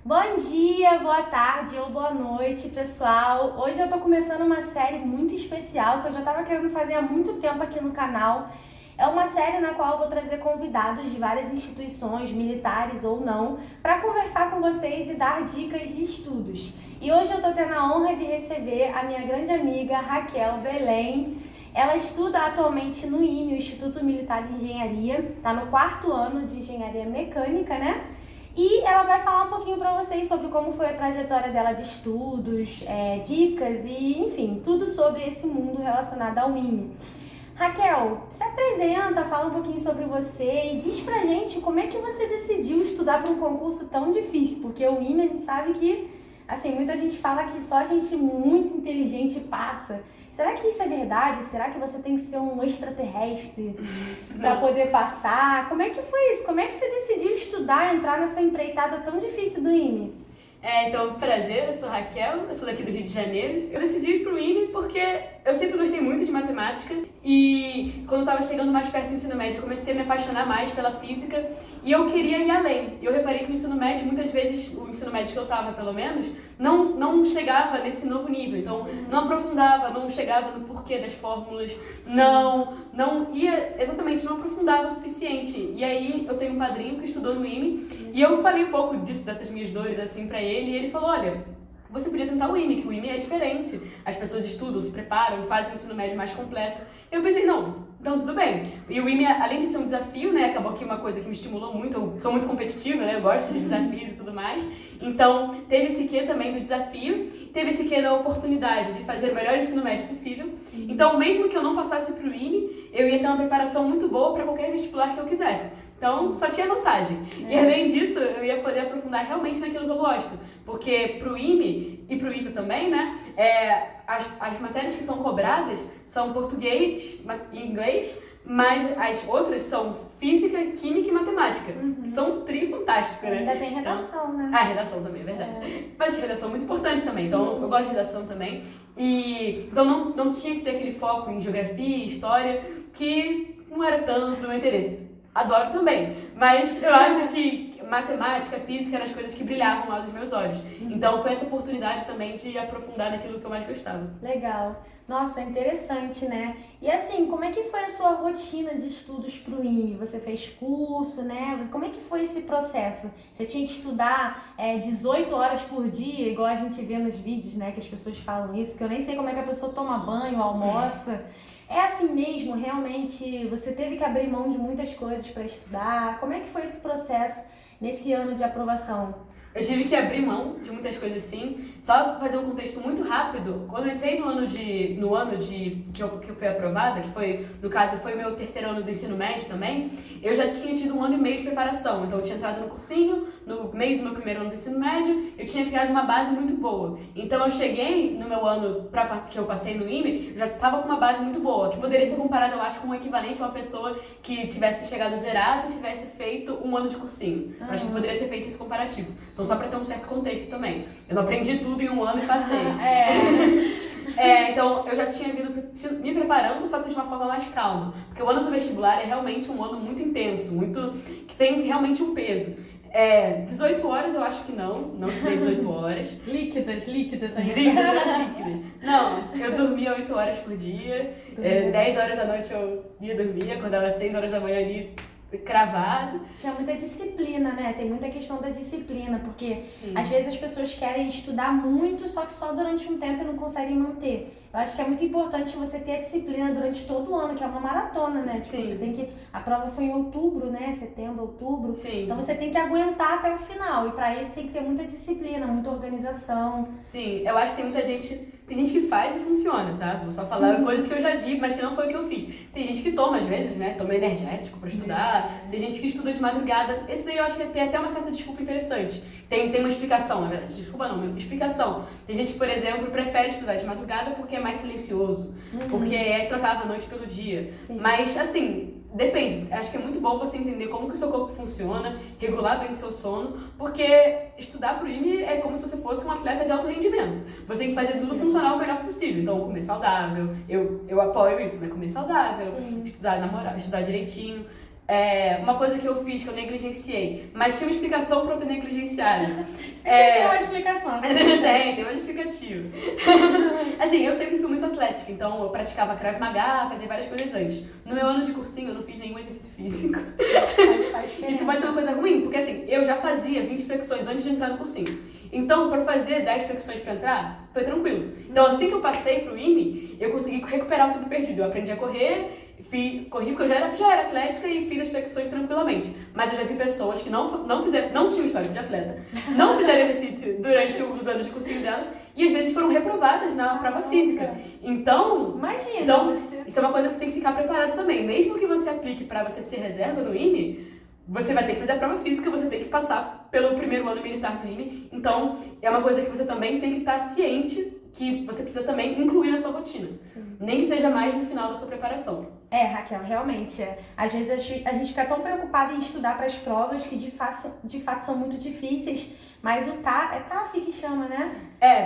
Bom dia, boa tarde ou boa noite, pessoal. Hoje eu tô começando uma série muito especial que eu já tava querendo fazer há muito tempo aqui no canal. É uma série na qual eu vou trazer convidados de várias instituições, militares ou não, para conversar com vocês e dar dicas de estudos. E hoje eu tô tendo a honra de receber a minha grande amiga Raquel Belém. Ela estuda atualmente no IME, o Instituto Militar de Engenharia, tá no 4º ano de Engenharia Mecânica, né? E ela vai falar um pouquinho para vocês sobre como foi a trajetória dela de estudos, dicas e, enfim, tudo sobre esse mundo relacionado ao IME. Raquel, se apresenta, fala um pouquinho sobre você e diz pra gente como é que você decidiu estudar para um concurso tão difícil, porque o IME a gente sabe que, assim, muita gente fala que só gente muito inteligente passa. Será que isso é verdade? Será que você tem que ser um extraterrestre para poder passar? Como é que foi isso? Como é que você decidiu estudar, entrar nessa empreitada tão difícil do IME? Então, prazer, eu sou Raquel, eu sou daqui do Rio de Janeiro. Eu decidi ir pro IME porque eu sempre gostei muito de matemática e quando eu estava chegando mais perto do ensino médio eu comecei a me apaixonar mais pela física e eu queria ir além. E eu reparei que o ensino médio, muitas vezes, o ensino médio que eu estava pelo menos, não chegava nesse novo nível. Então, não aprofundava, não chegava no porquê das fórmulas, não ia, exatamente, não aprofundava o suficiente. E aí eu tenho um padrinho que estudou no IME e eu falei um pouco disso, dessas minhas dores assim pra ele e ele falou, olha, você podia tentar o IME, que o IME é diferente. As pessoas estudam, se preparam, fazem o ensino médio mais completo. Eu pensei, não, então tudo bem. E o IME, além de ser um desafio, né, acabou que uma coisa que me estimulou muito, eu sou muito competitiva, né, eu gosto de desafios e tudo mais. Então, teve esse quê também do desafio, teve esse quê da oportunidade de fazer o melhor ensino médio possível. Sim. Então, mesmo que eu não passasse pro IME, eu ia ter uma preparação muito boa para qualquer vestibular que eu quisesse. Então, só tinha vantagem. E além disso, eu ia poder aprofundar realmente naquilo que eu gosto. Porque pro IME e pro ITA também, né, as matérias que são cobradas são português e inglês, mas as outras são física, química e matemática, que são trifantásticas, né? Ainda tem redação, né? Redação também, é verdade. Mas redação é muito importante também, então eu gosto de redação também. E então não tinha que ter aquele foco em geografia, história, que não era tanto do meu interesse. Adoro também, mas eu acho que matemática, física eram as coisas que brilhavam mais os meus olhos. Então foi essa oportunidade também de aprofundar naquilo que eu mais gostava. Legal. Nossa, interessante, né? E assim, como é que foi a sua rotina de estudos pro IME? Você fez curso, né? Como é que foi esse processo? Você tinha que estudar 18 horas por dia, igual a gente vê nos vídeos, né? Que as pessoas falam isso, que eu nem sei como é que a pessoa toma banho, almoça. É assim mesmo, realmente, você teve que abrir mão de muitas coisas para estudar. Como é que foi esse processo nesse ano de aprovação? Eu tive que abrir mão de muitas coisas sim. Só fazer um contexto muito rápido. Quando eu entrei no ano de que eu fui aprovada, que foi, no caso, foi o meu 3º ano do ensino médio também, eu já tinha tido 1 ano e meio de preparação. Então eu tinha entrado no cursinho, no meio do meu 1º ano do ensino médio, eu tinha criado uma base muito boa. Então eu cheguei no meu ano que eu passei no IME, eu já estava com uma base muito boa, que poderia ser comparada, eu acho, com o equivalente a uma pessoa que tivesse chegado zerada e tivesse feito 1 ano de cursinho. Eu acho que poderia ser feito esse comparativo. Então, só para ter um certo contexto também. Eu não aprendi tudo em 1 ano e passei. Então, eu já tinha vindo me preparando, só que de uma forma mais calma. Porque o ano do vestibular é realmente um ano muito intenso, que tem realmente um peso. 18 horas eu acho que não estudei 18 horas. Líquidas ainda. Líquidas. Não, eu dormia 8 horas por dia, 10 horas da noite eu ia dormir, acordava às 6 horas da manhã ali, cravado. Tinha muita disciplina, né? Tem muita questão da disciplina, porque Sim. Às vezes as pessoas querem estudar muito, só que só durante um tempo e não conseguem manter. Eu acho que é muito importante você ter a disciplina durante todo o ano, que é uma maratona, né? Tipo, você tem que... A prova foi em outubro, né? Setembro, outubro. Sim. Então você tem que aguentar até o final. E pra isso tem que ter muita disciplina, muita organização. Sim, eu acho que tem muita gente... Tem gente que faz e funciona, tá? Vou só falar coisas que eu já vi, mas que não foi o que eu fiz. Tem gente que toma, às vezes, né? Toma energético pra estudar. Tem gente que estuda de madrugada. Esse daí eu acho que tem até uma certa desculpa interessante. Tem uma explicação, na verdade. Desculpa não, uma explicação. Tem gente que, por exemplo, prefere estudar de madrugada porque é mais silencioso. Porque trocava a noite pelo dia. Sim. Mas, assim... Depende, acho que é muito bom você entender como que o seu corpo funciona, regular bem o seu sono, porque estudar pro IME é como se você fosse um atleta de alto rendimento. Você tem que fazer tudo funcionar o melhor possível. Então, comer saudável, eu apoio isso, né? Comer saudável, estudar na moral, estudar direitinho. Uma coisa que eu fiz, que eu negligenciei, mas tinha uma explicação pra eu ter negligenciado. Sempre tem uma explicação. Tem uma justificativa. Assim, eu sempre fui muito atlética, então eu praticava Krav Maga, fazia várias coisas antes. No meu ano de cursinho, eu não fiz nenhum exercício físico. Isso pode ser uma coisa ruim, porque assim, eu já fazia 20 flexões antes de entrar no cursinho. Então, para fazer 10 flexões para entrar, foi tranquilo. Então, assim que eu passei pro IME, eu consegui recuperar o tempo perdido. Eu aprendi a correr, corri porque eu já era atlética e fiz as flexões tranquilamente. Mas eu já vi pessoas que não tinham histórico de atleta, não fizeram exercício durante os anos de cursinho delas e às vezes foram reprovadas na prova física. Então, imagina, isso é uma coisa que você tem que ficar preparado também. Mesmo que você aplique para você ser reserva no IME, você vai ter que fazer a prova física, você tem que passar pelo primeiro ano militar do IME. Então, é uma coisa que você também tem que estar ciente que você precisa também incluir na sua rotina. Sim. Nem que seja mais no final da sua preparação. Raquel, realmente. Às vezes a gente fica tão preocupada em estudar para as provas que de fato são muito difíceis, mas o TAF que chama, né?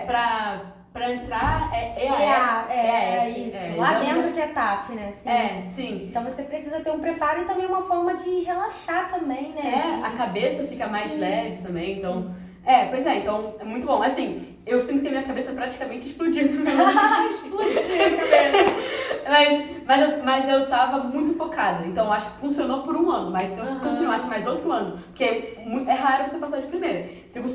Pra entrar é EAF. Isso. Lá dentro que é TAF, né? Sim. Sim. Então você precisa ter um preparo e também uma forma de relaxar também, né? A cabeça fica mais leve também, então... Sim. Então é muito bom. Assim, eu sinto que a minha cabeça praticamente explodiu. Explodiu a cabeça. Mas eu tava muito focada, então acho que funcionou por um ano, mas se eu continuasse mais outro ano, porque é raro você passar de primeira. Se eu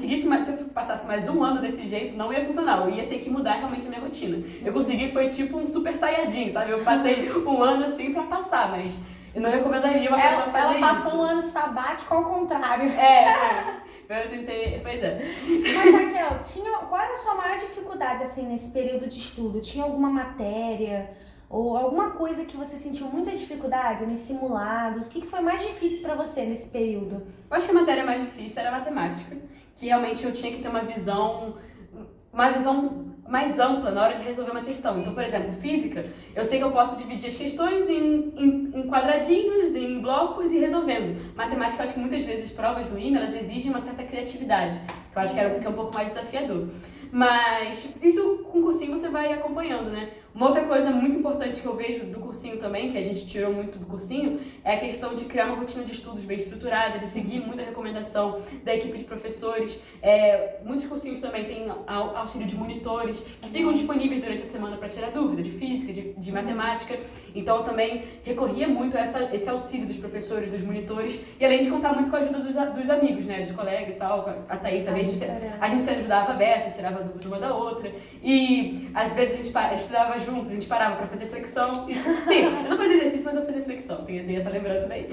passasse mais um ano desse jeito, não ia funcionar, eu ia ter que mudar realmente a minha rotina. Eu consegui, foi tipo um super saiyajin, sabe? Eu passei um ano assim pra passar, mas eu não recomendaria uma pessoa fazer isso. Ela passou um ano sabático ao contrário. Eu tentei, pois é. Mas, Raquel, qual era a sua maior dificuldade, assim, nesse período de estudo? Tinha alguma matéria ou alguma coisa que você sentiu muita dificuldade nos simulados? O que foi mais difícil pra você nesse período? Eu acho que a matéria mais difícil era a matemática, que realmente eu tinha que ter uma visão mais ampla na hora de resolver uma questão. Então, por exemplo, física, eu sei que eu posso dividir as questões em quadradinhos, em blocos e resolvendo. Matemática, eu acho que muitas vezes provas do IME, elas exigem uma certa criatividade, que eu acho que é um pouco mais desafiador. Mas isso com o cursinho você vai acompanhando, né? Uma outra coisa muito importante que eu vejo do cursinho também, que a gente tirou muito do cursinho, é a questão de criar uma rotina de estudos bem estruturada, de seguir muita recomendação da equipe de professores. Muitos cursinhos também têm auxílio de monitores, que ficam disponíveis durante a semana para tirar dúvida de física, de matemática. Então eu também recorria muito a esse auxílio dos professores, dos monitores, e além de contar muito com a ajuda dos amigos, né? Dos colegas e tal. A Thaís também, a gente se ajudava a beça, tirava dúvida uma da outra. E às vezes a gente estudava juntos, a gente parava pra fazer flexão. Sim, eu não fazia exercício, mas eu fazia flexão. Tem essa lembrança daí.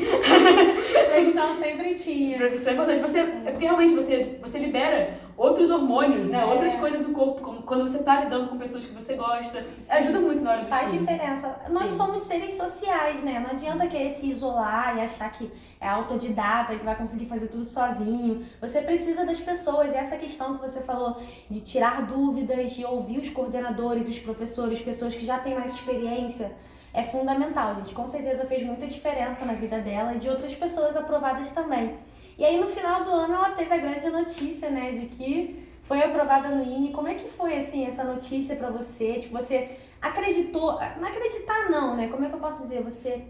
Flexão sempre tinha. Flexão é importante. É porque realmente você libera outros hormônios, né? Outras coisas do corpo, como quando você tá lidando com pessoas que você gosta. Sim. Ajuda muito na hora do estudo. Faz diferença. Nós somos seres sociais, né? Não adianta querer se isolar e achar que é autodidata, que vai conseguir fazer tudo sozinho. Você precisa das pessoas. E essa questão que você falou de tirar dúvidas, de ouvir os coordenadores, os professores, pessoas que já têm mais experiência, é fundamental, gente. Com certeza fez muita diferença na vida dela e de outras pessoas aprovadas também. E aí, no final do ano, ela teve a grande notícia, né, de que foi aprovada no IME. Como é que foi, assim, essa notícia pra você? Tipo, você acreditou... Não acreditar, não, né? Como é que eu posso dizer?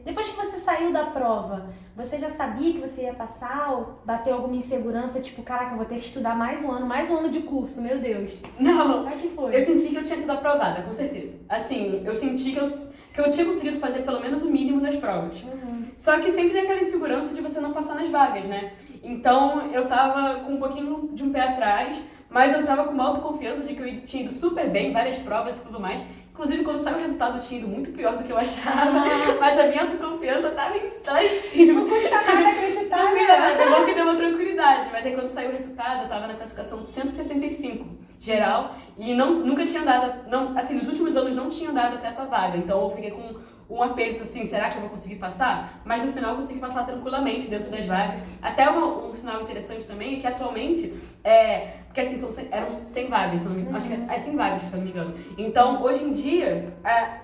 Depois que você saiu da prova, você já sabia que você ia passar? Ou bateu alguma insegurança? Tipo, caraca, eu vou ter que estudar mais um ano de curso, meu Deus. Não. Como é que foi? Eu senti que eu tinha sido aprovada, com certeza. Assim, eu senti que eu tinha conseguido fazer pelo menos o mínimo nas provas. Só que sempre tem aquela insegurança de você não passar nas vagas, né? Então, eu tava com um pouquinho de um pé atrás, mas eu tava com uma autoconfiança de que eu tinha ido super bem, várias provas e tudo mais. Inclusive, quando saiu o resultado, eu tinha ido muito pior do que eu achava, mas a minha autoconfiança tava lá em cima. Não custa nada acreditar, né? É bom que deu uma tranquilidade, mas aí quando saiu o resultado, eu tava na classificação de 165 geral e nunca tinha dado, assim, nos últimos anos não tinha dado até essa vaga, então eu fiquei com um aperto assim, será que eu vou conseguir passar? Mas no final eu consegui passar tranquilamente dentro das vagas. Até um sinal interessante também é que atualmente, porque assim, eram 100 vagas, acho que é 100 vagas, se eu não me engano. Então, hoje em dia,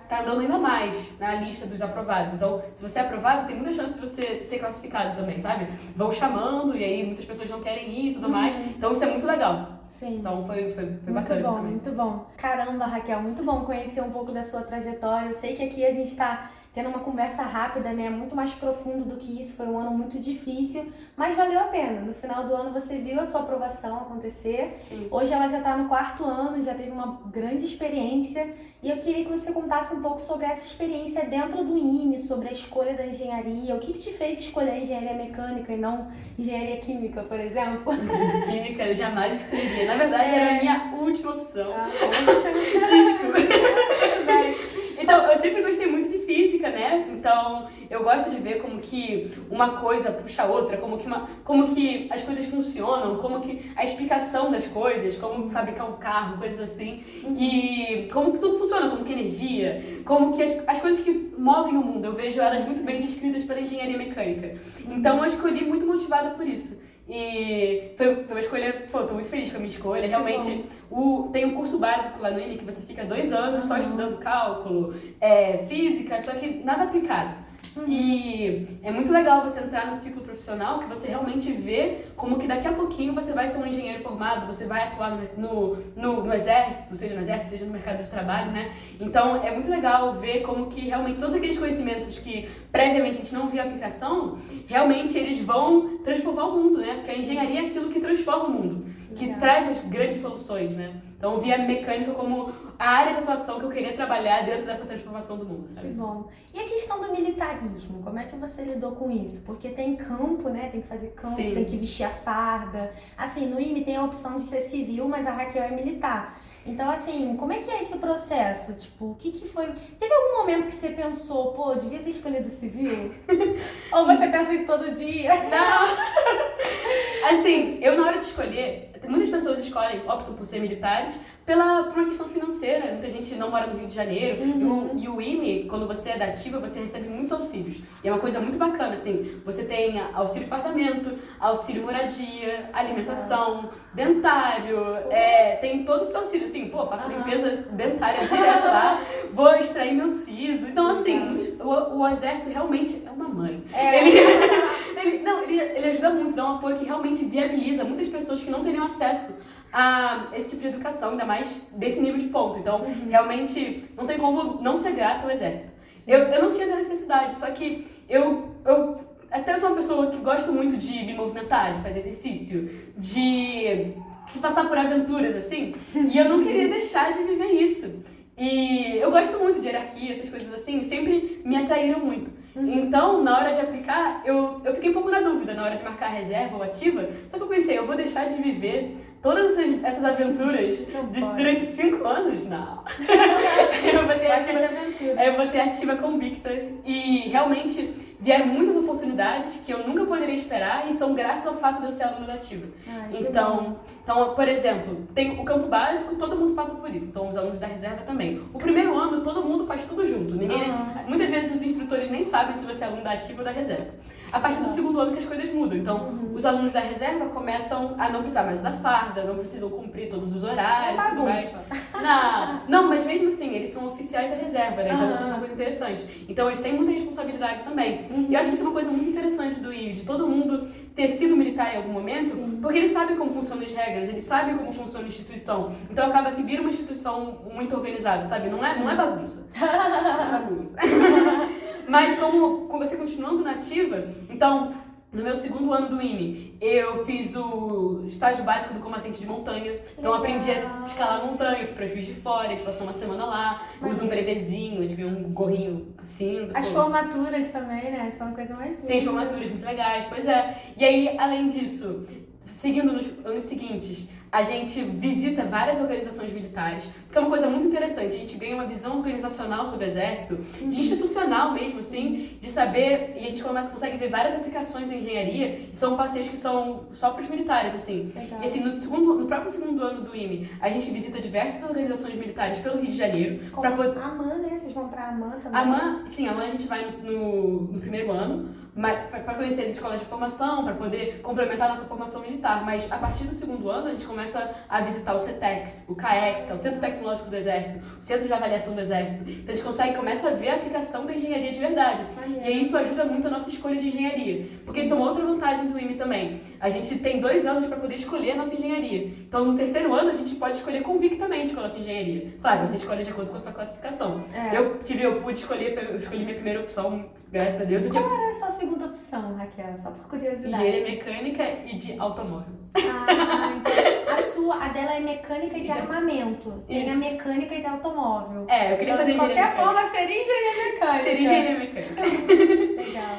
tá dando ainda mais na lista dos aprovados. Então, se você é aprovado, tem muita chance de você ser classificado também, sabe? Vão chamando e aí muitas pessoas não querem ir e tudo mais. Então, isso é muito legal. Sim. Então foi bacana muito bom, também. Muito bom. Caramba, Raquel, muito bom conhecer um pouco da sua trajetória. Eu sei que aqui a gente tá tendo uma conversa rápida, né? Muito mais profundo do que isso. Foi um ano muito difícil, mas valeu a pena. No final do ano você viu a sua aprovação acontecer. Sim. Hoje ela já está no 4º ano, já teve uma grande experiência. E eu queria que você contasse um pouco sobre essa experiência dentro do IME, sobre a escolha da engenharia. O que te fez escolher a engenharia mecânica e não engenharia química, por exemplo? Química eu jamais escolheria. Na verdade, era a minha última opção. Poxa. Desculpa. Então, eu sempre gostei muito de física, né? Então, eu gosto de ver como que uma coisa puxa a outra, como que as coisas funcionam, como que a explicação das coisas, como fabricar um carro, coisas assim. E como que tudo funciona, como que energia, como que as coisas que movem o mundo, eu vejo elas muito bem descritas pela engenharia mecânica. Então, eu escolhi muito motivada por isso. E foi uma escolha, pô, tô muito feliz com a minha escolha. Realmente, tem um curso básico lá no IME que você fica 2 anos só estudando cálculo, física, só que nada aplicado. E é muito legal você entrar no ciclo profissional, que você realmente vê como que daqui a pouquinho você vai ser um engenheiro formado, você vai atuar no exército, seja no mercado de trabalho, né? Então é muito legal ver como que realmente todos aqueles conhecimentos que previamente a gente não via aplicação, realmente eles vão transformar o mundo, né? Porque a engenharia é aquilo que transforma o mundo, que traz as grandes soluções, né? Então eu via a mecânica como a área de atuação que eu queria trabalhar dentro dessa transformação do mundo, sabe? Que bom. E a questão do militarismo, como é que você lidou com isso? Porque tem campo, né? Tem que fazer campo, Sim. tem que vestir a farda. Assim, no IME tem a opção de ser civil, mas a Raquel é militar. Então, assim, como é que é esse processo? Tipo, o que foi... Teve algum momento que você pensou, pô, eu devia ter escolhido civil? Ou você pensa isso todo dia? Não! Assim, eu na hora de escolher, muitas pessoas optam por ser militares por uma questão financeira. Muita gente não mora no Rio de Janeiro. E o IME, quando você é da ativa, você recebe muitos auxílios. E é uma coisa muito bacana, assim. Você tem auxílio fardamento, auxílio moradia, alimentação, dentário, tem todos os auxílios. Assim, pô, faço limpeza dentária direto lá, vou extrair meu siso. Então, assim, o exército realmente é uma mãe. Ele ajuda muito, dá um apoio que realmente viabiliza muitas pessoas que não teriam acesso a esse tipo de educação, ainda mais desse nível de ponto. Então, realmente, não tem como não ser grato ao exército. Eu não tinha essa necessidade, só que eu sou uma pessoa que gosto muito de me movimentar, de fazer exercício, de passar por aventuras, assim, e eu não queria deixar de viver isso. E eu gosto muito de hierarquia, essas coisas assim, sempre me atraíram muito. Então, na hora de aplicar, eu fiquei um pouco na dúvida, na hora de marcar reserva ou ativa, só que eu pensei, eu vou deixar de viver todas essas aventuras durante 5 anos? Não. Eu vou ter ativa convicta. E realmente vieram muitas oportunidades que eu nunca poderia esperar e são graças ao fato de eu ser aluna da ativa. Então, por exemplo, tem o campo básico, todo mundo passa por isso. Então, os alunos da reserva também. O primeiro ano, todo mundo faz tudo junto. Muitas vezes os instrutores nem sabem se você é aluno da ativa ou da reserva. A partir do segundo ano que as coisas mudam. Então, os alunos da reserva começam a não precisar mais usar farda, não precisam cumprir todos os horários, tudo mais. Não, mas mesmo assim, eles são oficiais da reserva, né? Então, isso é uma coisa interessante. Então, eles têm muita responsabilidade também. E eu acho que isso é uma coisa muito interessante do IME, de todo mundo ter sido militar em algum momento, porque eles sabem como funcionam as regras, eles sabem como funciona a instituição. Então, acaba que vira uma instituição muito organizada, sabe? Não é bagunça. Não é bagunça. Mas como você continuando na ativa, então, no meu segundo ano do IME, eu fiz o estágio básico do combatente de montanha. Então, eu aprendi a escalar a montanha, fui pra Juiz de Fora, a gente passou uma semana lá, usa um brevezinho, a gente ganhou um gorrinho cinza. As formaturas também, né? São a coisa mais linda. Tem as formaturas muito legais, pois é. E aí, além disso, seguindo nos anos seguintes, a gente visita várias organizações militares, que é uma coisa muito interessante. A gente ganha uma visão organizacional sobre o exército, institucional mesmo, assim, de saber, e a gente consegue ver várias aplicações da engenharia, e são passeios que são só para os militares, assim. Legal. E assim, no próprio segundo ano do IME, a gente visita diversas organizações militares pelo Rio de Janeiro. A AMAN, né? Vocês vão pra AMAN também? A AMAN a gente vai no primeiro ano, para conhecer as escolas de formação, para poder complementar a nossa formação militar. Mas a partir do segundo ano, a gente começa começa a visitar o CETEX, o CAEX, que é o Centro Tecnológico do Exército, o Centro de Avaliação do Exército. Então a gente começa a ver a aplicação da engenharia de verdade. E aí isso ajuda muito a nossa escolha de engenharia. Porque isso é uma outra vantagem do IME também. A gente tem 2 anos para poder escolher a nossa engenharia. Então no terceiro ano a gente pode escolher convictamente qual a nossa engenharia. Claro, você escolhe de acordo com a sua classificação. Eu pude escolher, eu escolhi minha primeira opção, graças a Deus. Qual era a sua segunda opção, Raquel? Só por curiosidade. Engenharia mecânica e de automóvel. Então a dela é mecânica de armamento. Tem a mecânica de automóvel. Eu queria fazer engenharia mecânica. De qualquer forma, seria engenharia mecânica. Seria engenharia mecânica. Legal.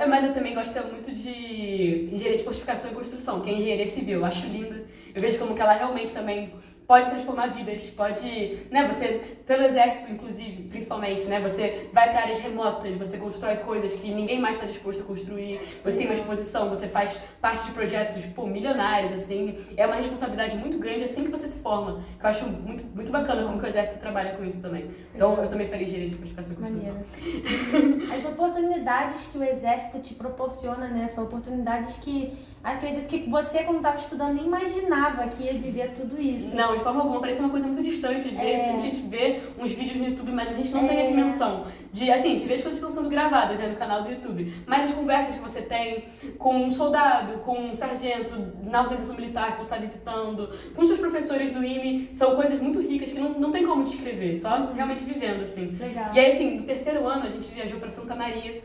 Mas eu também gosto muito de engenharia de fortificação e construção, que é engenharia civil. Eu acho linda. Eu vejo como que ela realmente também pode transformar vidas, pode, né, você, pelo exército, inclusive, principalmente, né, você vai para áreas remotas, você constrói coisas que ninguém mais está disposto a construir, você tem uma exposição, você faz parte de projetos, milionários, assim, é uma responsabilidade muito grande assim que você se forma, que eu acho muito, muito bacana como que o exército trabalha com isso também. Então, eu também faria engenharia de fortificação e construção. As oportunidades que o exército te proporciona, né, são oportunidades que acredito que você, quando estava estudando, nem imaginava que ia viver tudo isso. Não, de forma alguma, parece uma coisa muito distante. Às vezes a gente vê uns vídeos no YouTube, mas a gente não tem a dimensão de, assim, a gente vê as coisas que estão sendo gravadas, né, no canal do YouTube, mas as conversas que você tem com um soldado, com um sargento na organização militar que você está visitando, com seus professores do IME, são coisas muito ricas que não tem como descrever, só realmente vivendo, assim. Legal. E aí, assim, no terceiro ano, a gente viajou para Santa Maria,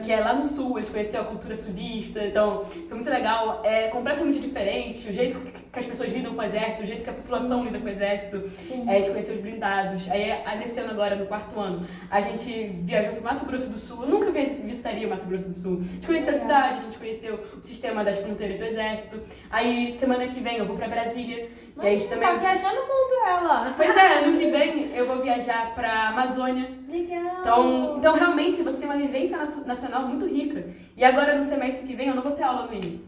que é lá no sul, a gente conheceu a cultura sulista, então foi muito legal, é completamente diferente, o jeito que as pessoas lidam com o exército, o jeito que a população lida com o exército, a gente conheceu os blindados. Aí, nesse ano agora, no 4º ano, a gente viajou pro Mato Grosso do Sul. Eu nunca visitaria o Mato Grosso do Sul. A gente conheceu a cidade, a gente conheceu o sistema das fronteiras do exército. Aí, semana que vem, eu vou pra Brasília. E a gente também... Tá viajando o mundo, ela. Pois é, ano que vem eu vou viajar pra Amazônia. Legal. Então, realmente, você tem uma vivência nacional muito rica. E agora, no semestre que vem, eu não vou ter aula no INE.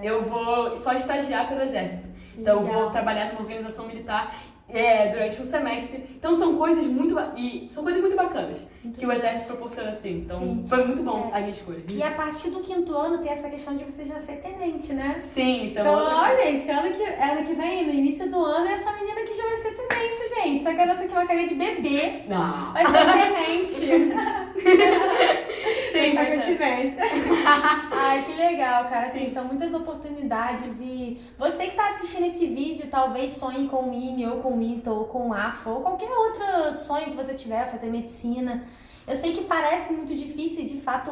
Eu vou só estagiar pelo exército. Então, eu vou trabalhar numa organização militar durante um semestre. Então, são coisas muito bacanas que o exército proporciona, assim. Então, foi muito bom a minha escolha. E a partir do 5º ano tem essa questão de você já ser tenente, né? Sim, isso é então, gente, ano que vem, no início do ano, é essa menina que já vai ser tenente, gente. Essa garota que vai querer de bebê vai ser tenente. Sim, Ai, que legal, cara. Assim, são muitas oportunidades e você que tá assistindo esse vídeo, talvez sonhe com o IME, ou com o ITA, ou com o AFA, ou qualquer outro sonho que você tiver, fazer medicina. Eu sei que parece muito difícil, e de fato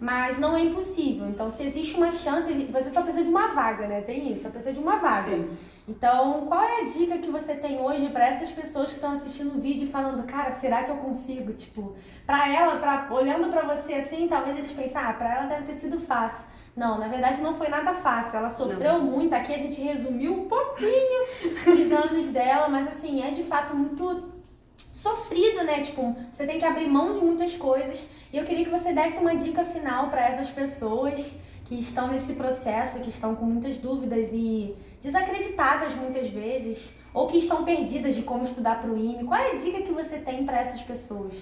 mas não é impossível. Então, se existe uma chance, você só precisa de uma vaga, né? Tem isso, só precisa de uma vaga. Sim. Então, qual é a dica que você tem hoje para essas pessoas que estão assistindo o vídeo e falando, cara, será que eu consigo? Tipo, olhando pra você assim, talvez eles pensem, pra ela deve ter sido fácil. Não, na verdade não foi nada fácil, ela sofreu muito, aqui a gente resumiu um pouquinho os anos dela, mas assim, é de fato muito sofrido, né? Tipo, você tem que abrir mão de muitas coisas e eu queria que você desse uma dica final para essas pessoas que estão nesse processo, que estão com muitas dúvidas e desacreditadas muitas vezes, ou que estão perdidas de como estudar para o IME. Qual é a dica que você tem para essas pessoas?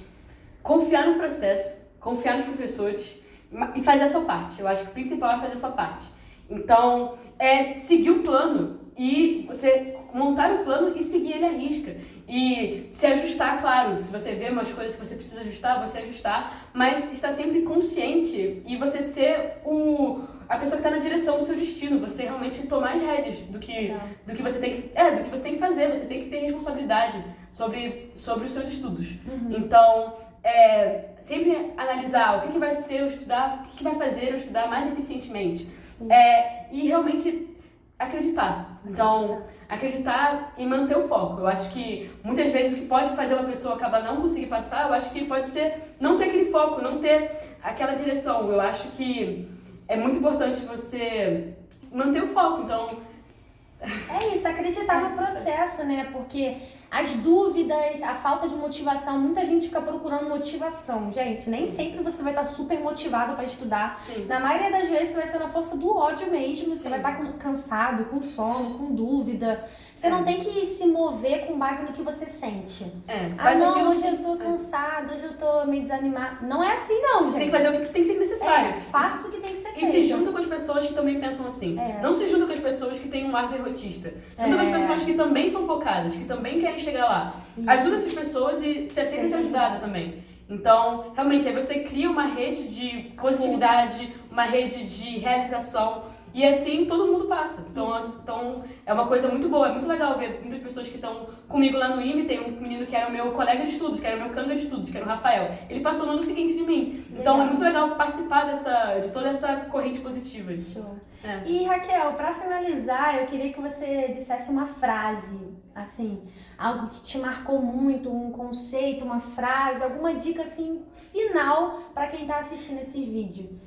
Confiar no processo, confiar nos professores e fazer a sua parte. Eu acho que o principal é fazer a sua parte. Então, seguir o plano e você montar o plano e seguir ele à risca. E se ajustar, claro, se você vê umas coisas que você precisa ajustar, você ajustar, mas estar sempre consciente e você ser a pessoa que está na direção do seu destino, você realmente tomar as rédeas do que você tem que fazer, você tem que ter responsabilidade sobre os seus estudos. Então, sempre analisar o que vai ser eu estudar, o que vai fazer eu estudar mais eficientemente. E realmente acreditar. Então, acreditar e manter o foco. Eu acho que muitas vezes o que pode fazer uma pessoa acabar não conseguir passar, eu acho que pode ser não ter aquele foco, não ter aquela direção. Eu acho que é muito importante você manter o foco. Então, é isso, acreditar no processo, né? Porque as dúvidas, a falta de motivação. Muita gente fica procurando motivação. Gente, nem sempre você vai estar super motivado para estudar. Sim. Na maioria das vezes, você vai ser na força do ódio mesmo. Você vai estar cansado, com sono, com dúvida. Você não tem que se mover com base no que você sente. Hoje eu tô cansado, hoje eu tô meio desanimado. Não é assim não, gente. Tem que fazer o que tem que ser necessário. Faça o que tem que ser feito. E se junta com as pessoas que também pensam assim. Não se junta com as pessoas que têm um ar derrotista. Junta com as pessoas que também são focadas, que também querem chegar lá. Isso. Ajuda essas pessoas e se aceita ser ajudado também. Então, realmente, aí você cria uma rede de positividade, uma rede de realização. E assim todo mundo passa. Então é uma coisa muito boa, é muito legal ver muitas pessoas que estão comigo lá no IME. Tem um menino que era o meu colega de estudos, que era o meu canga de estudos, que era o Rafael. Ele passou no ano seguinte de mim. Então é muito legal participar de toda essa corrente positiva. Show. E Raquel, pra finalizar, eu queria que você dissesse uma frase, assim, algo que te marcou muito, um conceito, uma frase, alguma dica assim final pra quem tá assistindo esse vídeo.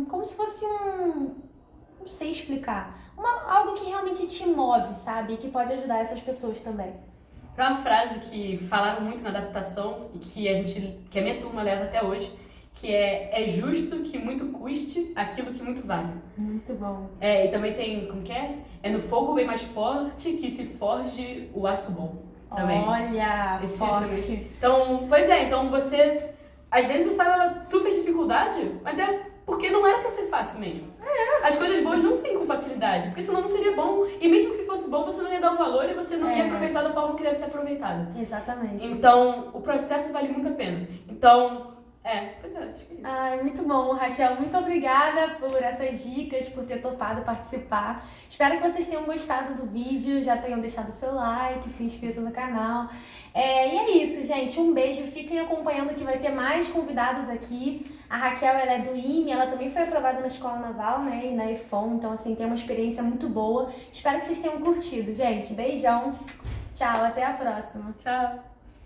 Como se fosse não sei explicar, algo que realmente te move, sabe? E que pode ajudar essas pessoas também. Tem uma frase que falaram muito na adaptação e que a minha turma leva até hoje, que é justo que muito custe aquilo que muito vale. Muito bom. E também tem, como que é? É no fogo bem mais forte que se forge o aço bom. Também. Olha, forte. Então você... Às vezes você tá numa super dificuldade, mas é porque não era pra ser fácil mesmo. As coisas boas não vêm com facilidade, porque senão não seria bom. E mesmo que fosse bom, você não ia dar o valor e você não ia aproveitar da forma que deve ser aproveitada. Exatamente. Então, o processo vale muito a pena. Então, acho que é isso. Ai, muito bom, Raquel. Muito obrigada por essas dicas, por ter topado participar. Espero que vocês tenham gostado do vídeo, já tenham deixado seu like, se inscrito no canal. E é isso, gente. Um beijo. Fiquem acompanhando que vai ter mais convidados aqui. A Raquel, ela é do IME, ela também foi aprovada na Escola Naval, né, e na EFON. Então, assim, tem uma experiência muito boa. Espero que vocês tenham curtido, gente. Beijão. Tchau, até a próxima. Tchau.